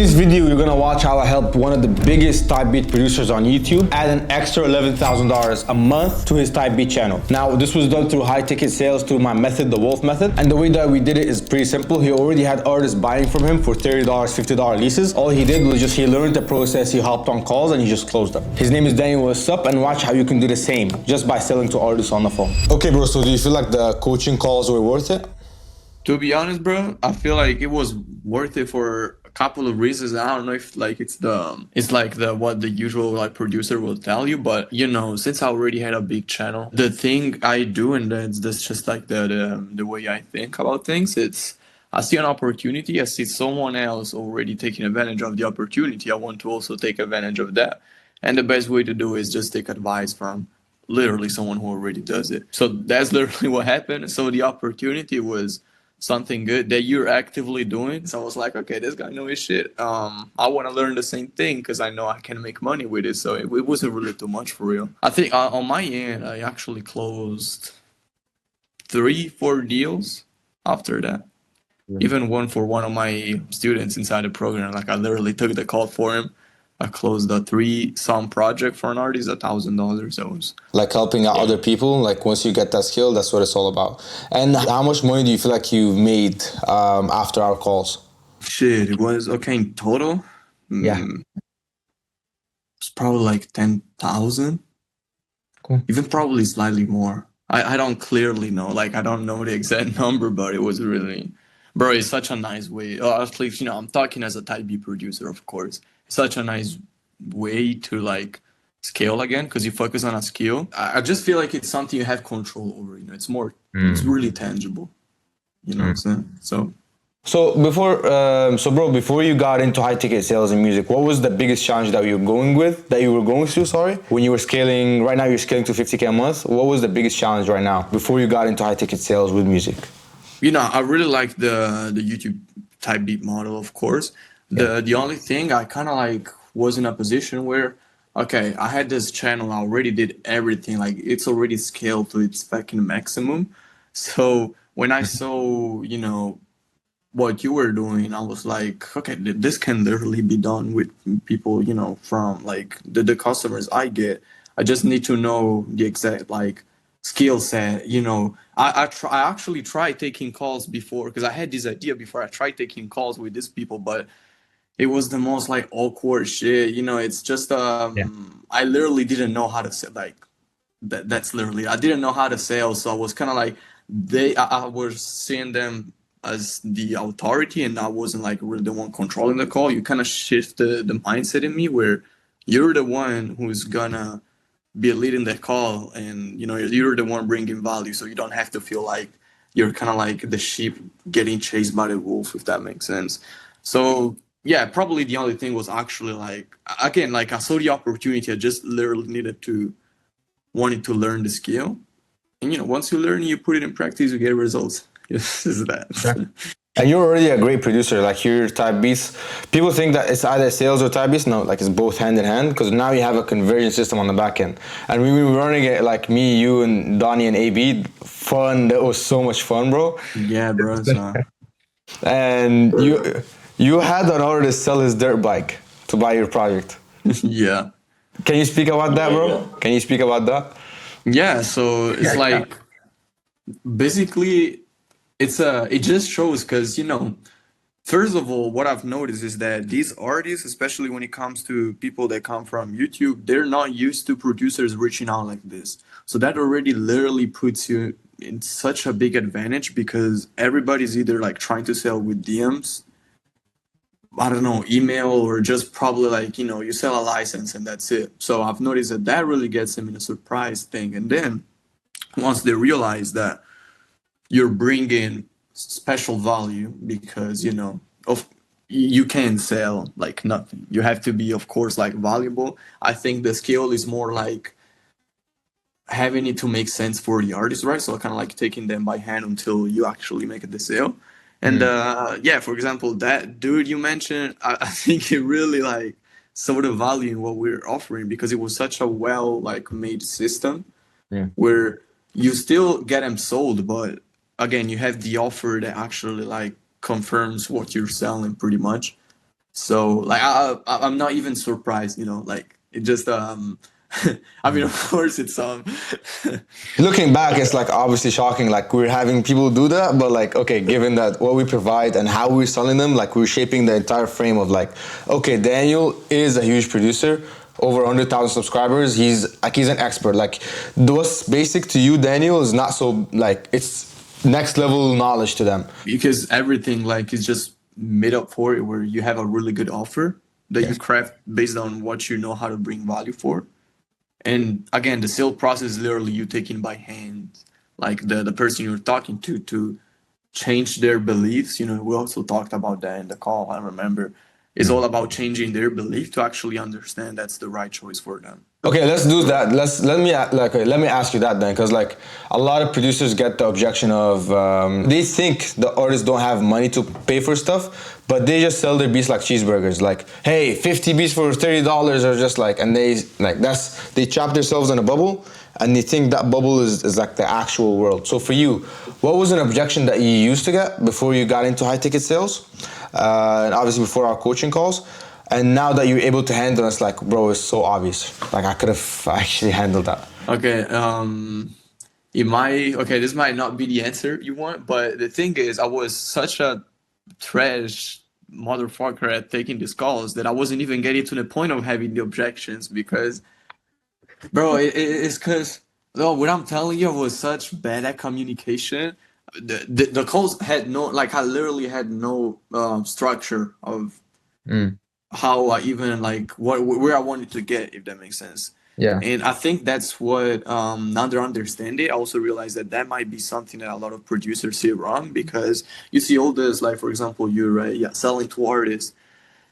this video, you're gonna watch how I helped one of the biggest type beat producers on YouTube add an extra $11,000 a month to his type beat channel. Now, this was done through high ticket sales through my method, the Wolf method. And the way that we did it is pretty simple. He already had artists buying from him for $30, $50 leases. All he did was just, he learned the process, he hopped on calls and he just closed them. His name is Daniel Whatsup, and watch how you can do the same just by selling to artists on the phone. Okay, bro, so do you feel like the coaching calls were worth it? To be honest, bro, I feel like it was worth it for a couple of reasons. I don't know if like it's like the what the usual like producer will tell you, but you know, since I already had a big channel, the thing I do, and that's just like the way I think about things. It's I see an opportunity, I see someone else already taking advantage of the opportunity. I want to also take advantage of that, and the best way to do it is just take advice from literally someone who already does it. So that's literally what happened. So the opportunity was something good that you're actively doing. So I was like, okay, this guy knows his shit. I want to learn the same thing because I know I can make money with it. So it wasn't really too much for real. I think on my end, I actually closed 3-4 deals after that. Even one for one of my students inside the program. Like I literally took the call for him. I closed a 3-song project for an artist, $1,000. So it was like helping out other people. Like once you get that skill, that's what it's all about. And how much money do you feel like you've made after our calls? shit. It was okay in total. Yeah. It's probably like 10,000. Cool. Even probably slightly more. I don't clearly know. Like I don't know the exact number, but it was really, bro. It's such a nice way. At least you know I'm talking as a type B producer, of course. It's such a nice way to like scale again because you focus on a skill. I just feel like it's something you have control over. You know, it's more. It's really tangible. You know what I'm saying? So before you got into high ticket sales and music, what was the biggest challenge that you were going through, sorry? When you were scaling, right now you're scaling to 50K a month. What was the biggest challenge right now before you got into high ticket sales with music? You know, I really like the YouTube type beat model, of course. The only thing I kind of like was in a position where, okay, I had this channel, I already did everything, like it's already scaled to its fucking maximum. So when I saw, you know, what you were doing, I was like, okay, this can literally be done with people, you know, from like the customers I get. I just need to know the exact like skill set, you know. I actually tried taking calls before because I had this idea before. I tried taking calls with these people, but it was the most like awkward shit, you know. It's just I literally didn't know how to say like that's literally I didn't know how to sell, so I was kind of like I was seeing them as the authority and I wasn't like really the one controlling the call. You kind of shift the mindset in me where you're the one who's gonna be leading the call and you know you're the one bringing value, so you don't have to feel like you're kind of like the sheep getting chased by the wolf, if that makes sense. So yeah, probably the only thing was actually like again, like I saw the opportunity, I just literally wanted to learn the skill, and you know once you learn, you put it in practice, you get results. Yes, is that. And you're already a great producer, like your type beats. People think that it's either sales or type beats. No, like it's both hand in hand because now you have a conversion system on the back end. And we were running it like me, you, and Donnie and AB. Fun, that was so much fun, bro. Yeah, bro. And you had an artist sell his dirt bike to buy your project. Yeah. Can you speak about that, bro? Yeah. Can you speak about that? Yeah, so it's like basically it just shows because you know first of all what I've noticed is that these artists, especially when it comes to people that come from YouTube, they're not used to producers reaching out like this. So that already literally puts you in such a big advantage because everybody's either like trying to sell with DMs, I don't know, email, or just probably like, you know, you sell a license and that's it. So I've noticed that really gets them in a surprise thing. And then once they realize that you're bringing special value because, you know, you can't sell like nothing. You have to be, of course, like valuable. I think the skill is more like having it to make sense for the artist, right? So kind of like taking them by hand until you actually make the sale. And yeah, for example, that dude you mentioned, I think it really like saw the value in what we're offering because it was such a well like made system where you still get them sold, but again, you have the offer that actually like confirms what you're selling pretty much. So like I'm not even surprised, you know, like it just I mean of course it's Looking back, it's like obviously shocking. Like we're having people do that, but like okay, given that what we provide and how we're selling them, like we're shaping the entire frame of like, okay, Daniel is a huge producer, over 100,000 subscribers. He's an expert. Like what's basic to you, Daniel, is not so like it's next level knowledge to them. because everything like is just made up for it where you have a really good offer that you Yes. craft based on what you know how to bring value for. And again, the sale process is literally you taking by hand, like the person you're talking to change their beliefs. You know, we also talked about that in the call. I remember it's all about changing their belief to actually understand that's the right choice for them. Okay, let's do that. Let me ask you that then, because like a lot of producers get the objection of they think the artists don't have money to pay for stuff, but they just sell their beats like cheeseburgers. Like, hey, 50 beats for $30, or just like, and they trap themselves in a bubble, and they think that bubble is like the actual world. So for you, what was an objection that you used to get before you got into high ticket sales, and obviously before our coaching calls? And now that you're able to handle it, it's like, bro, it's so obvious. Like I could have actually handled that. Okay, this might not be the answer you want, but the thing is, I was such a trash motherfucker at taking these calls that I wasn't even getting to the point of having the objections because, bro, it's because, no, what I'm telling you, I was such bad at communication. The calls had no, like, I literally had no structure of how I even like where I wanted to get, if that makes sense. Yeah. And I think that's what now that I understand it, I also realize that that might be something that a lot of producers see wrong because you see all this, like for example, you're selling to artists.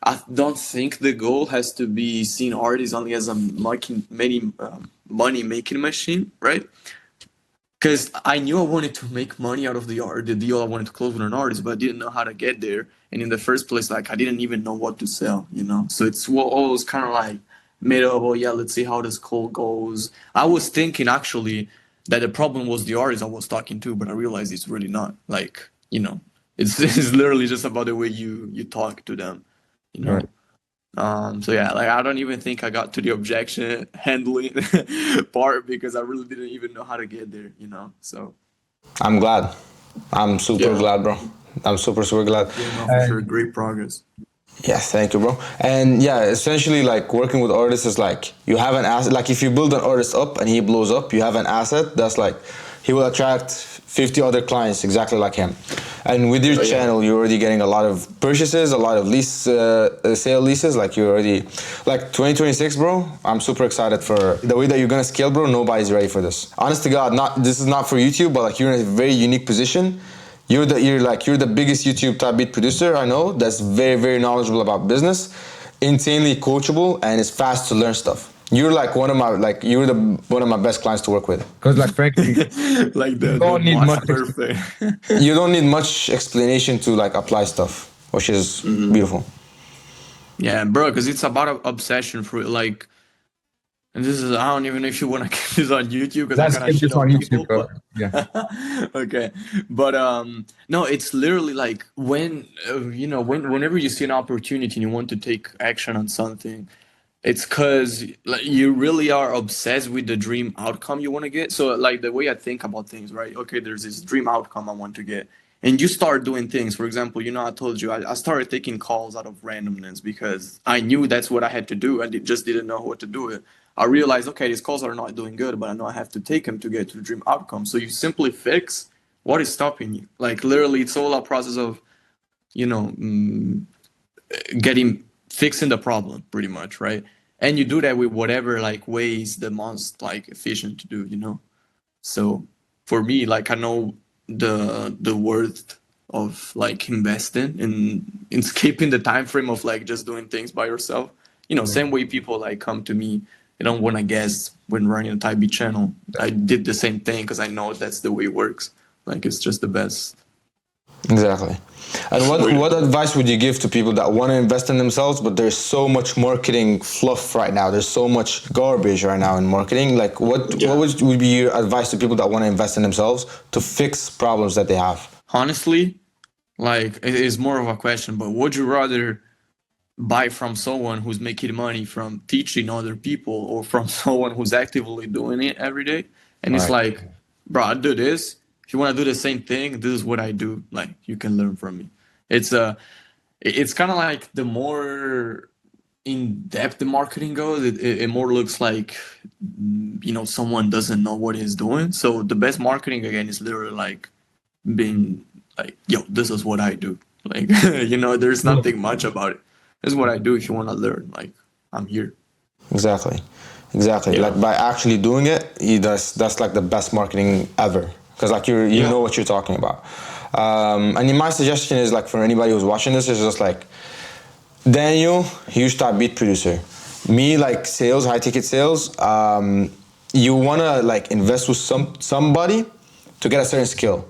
I don't think the goal has to be seeing artists only as a money making machine, right? Because I knew I wanted to make money out of the deal I wanted to close with an artist, but I didn't know how to get there. And in the first place, like I didn't even know what to sell, you know. So it's always kind of like made up. Oh yeah, let's see how this call goes. I was thinking actually that the problem was the artist I was talking to, but I realized it's really not. Like you know, it's literally just about the way you talk to them, you know. Right. So yeah, like I don't even think I got to the objection handling part because I really didn't even know how to get there, you know. So I'm glad. I'm super glad, bro. I'm super glad. yeah, no, for sure, great progress. Yes, thank you, bro. And yeah, essentially, like working with artists is like you have an asset. Like if you build an artist up and he blows up, you have an asset that's like he will attract 50 other clients exactly like him. And with your channel, you're already getting a lot of purchases, a lot of sale leases. Like you're already, like 2026, bro. I'm super excited for the way that you're gonna scale, bro. Nobody's ready for this. Honest to God, this is not for YouTube, but like you're in a very unique position. You're the biggest YouTube type beat producer I know. That's very knowledgeable about business, insanely coachable, and is fast to learn stuff. You're like one of my best clients to work with. Because like frankly, Like don't need much perfect. You don't need much explanation to like apply stuff, which is beautiful. Yeah, bro, because it's about obsession for like, and this is I don't even know if you want to keep this on YouTube because Let's I kind keep of this on people, YouTube, bro. Yeah. okay, but no, it's literally like when whenever you see an opportunity and you want to take action on something, it's because like you really are obsessed with the dream outcome you want to get. So like the way I think about things, right? Okay, there's this dream outcome I want to get, and you start doing things. For example, you know, I told you I started taking calls out of randomness because I knew that's what I had to do. Just didn't know what to do it. I realized, okay, these calls are not doing good, but I know I have to take them to get to the dream outcome. So you simply fix what is stopping you. Like literally, it's all a process of, you know, fixing the problem pretty much, right? And you do that with whatever like ways the most like efficient to do, you know. So for me, like I know the worth of like investing in skipping the time frame of like just doing things by yourself. You know, same way people like come to me, they don't want to guess when running a Type B channel. I did the same thing because I know that's the way it works. Like it's just the best. Exactly. And what advice would you give to people that want to invest in themselves, but there's so much marketing fluff right now? There's so much garbage right now in marketing. Like what would be your advice to people that want to invest in themselves to fix problems that they have? Honestly, like it is more of a question, but would you rather buy from someone who's making money from teaching other people or from someone who's actively doing it every day. And it's Right. like, bro, I do this. If you want to do the same thing, this is what I do. Like, you can learn from me. It's kind of like the more in depth the marketing goes, it more looks like, someone doesn't know what he's doing. So the best marketing again is literally like being like, yo, this is what I do. Like, there's nothing much about it. This is what I do. If you want to learn, like, I'm here. Exactly. Yeah. Like by actually doing it, that's like the best marketing ever. Because like you Yeah. know what you're talking about. And my suggestion is like for anybody who's watching this is just like Daniel, huge type beat producer. Me, like sales, high ticket sales. You wanna like invest with somebody to get a certain skill,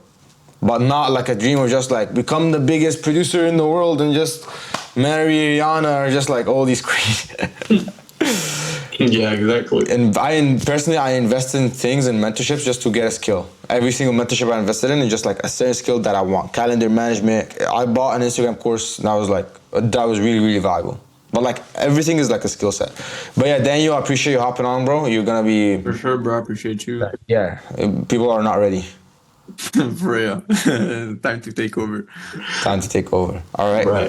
but not like a dream of just like become the biggest producer in the world and just marry Rihanna or just like all these crazy. Yeah, exactly. And personally, I invest in things and mentorships just to get a skill. Every single mentorship I invested in is just like a certain skill that I want. Calendar management. I bought an Instagram course that was really, really valuable. But like everything is like a skill set. But yeah, Daniel, I appreciate you hopping on, bro. You're gonna be, For sure, bro. I appreciate you. yeah, people are not ready. For real. Time to take over. Time to take over. All right. Right.